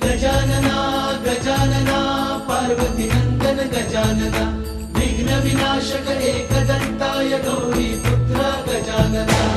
गजानना गजानना पार्वती नंदन गजानना विघ्न विनाशक एकदंताय गौरी पुत्र गजानना